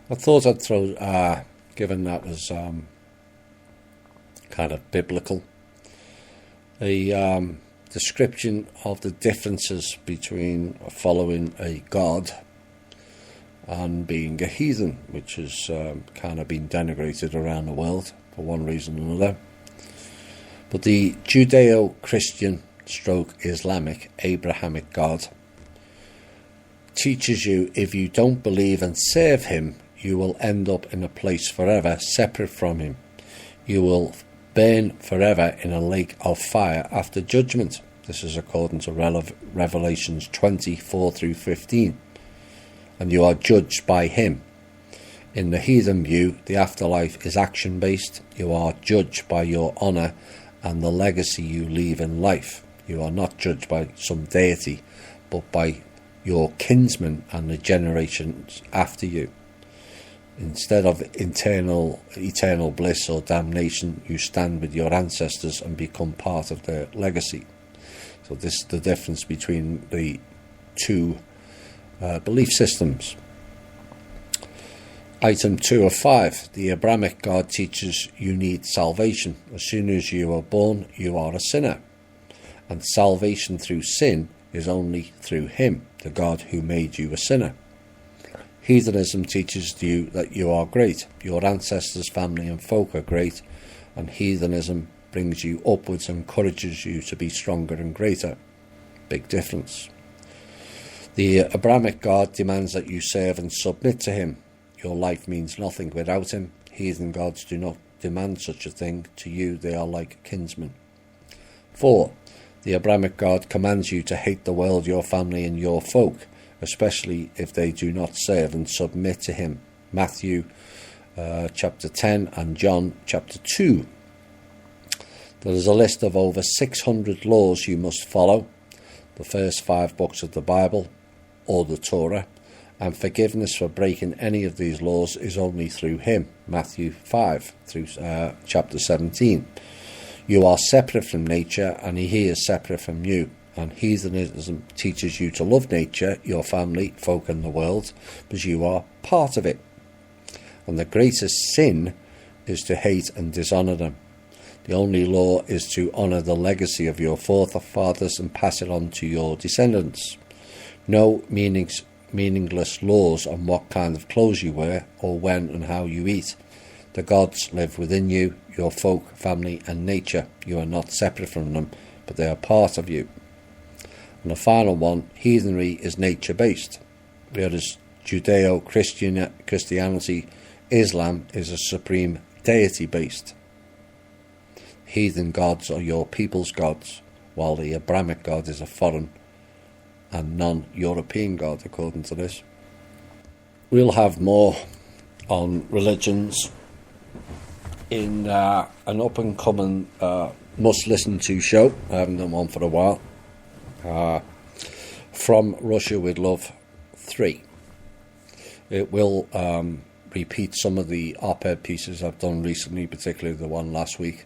I thought I'd throw, given that was kind of biblical, a description of the differences between following a god and being a heathen, which has kind of been denigrated around the world for one reason or another. But the Judeo-Christian stroke Islamic Abrahamic God teaches you if you don't believe and serve him, you will end up in a place forever separate from him. You will burn forever in a lake of fire after judgment. This is according to Revelations 24 through 15. And you are judged by him. In the heathen view, the afterlife is action-based. You are judged by your honour and the legacy you leave in life. You are not judged by some deity, but by your kinsmen and the generations after you. Instead of eternal bliss or damnation, you stand with your ancestors and become part of their legacy. So this is the difference between the two belief systems. Item 2 of 5. The Abrahamic God teaches you need salvation. As soon as you are born, you are a sinner. And salvation through sin is only through him, the God who made you a sinner. Heathenism teaches you that you are great. Your ancestors, family and folk are great. And heathenism brings you upwards and encourages you to be stronger and greater. Big difference. The Abrahamic God demands that you serve and submit to him. Your life means nothing without him. Heathen gods do not demand such a thing. To you they are like kinsmen. 4. The Abrahamic God commands you to hate the world, your family and your folk, especially if they do not serve and submit to him. Matthew chapter 10 and John chapter 2. There is a list of over 600 laws you must follow. The first 5 books of the Bible, or the Torah, and forgiveness for breaking any of these laws is only through him. Matthew 5 through chapter 17. You are separate from nature, and he is separate from you. And heathenism teaches you to love nature, your family, folk and the world, because you are part of it. And the greatest sin is to hate and dishonour them. The only law is to honour the legacy of your forefathers and pass it on to your descendants. No meaningless laws on what kind of clothes you wear or when and how you eat. The gods live within you, your folk, family and nature. You are not separate from them, but they are part of you. And the final one, heathenry is nature-based, whereas Judeo-Christianity, Islam, is a supreme deity-based. Heathen gods are your people's gods, while the Abrahamic God is a foreign and non-European God, according to this. We'll have more on religions in an up-and-coming must-listen-to show. I haven't done one for a while. From Russia with Love 3. It will repeat some of the op-ed pieces I've done recently, particularly the one last week.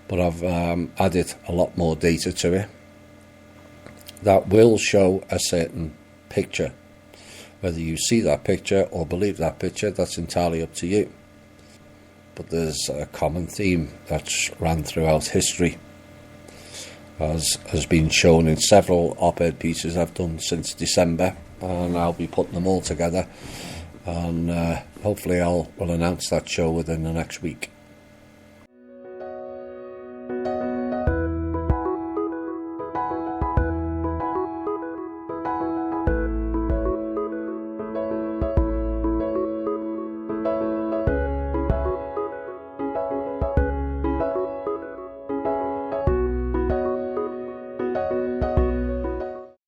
But I've added a lot more data to it that will show a certain picture. Whether you see that picture or believe that picture, that's entirely up to you. But there's a common theme that's ran throughout history, as has been shown in several op-ed pieces I've done since December, and I'll be putting them all together, and hopefully we'll announce that show within the next week.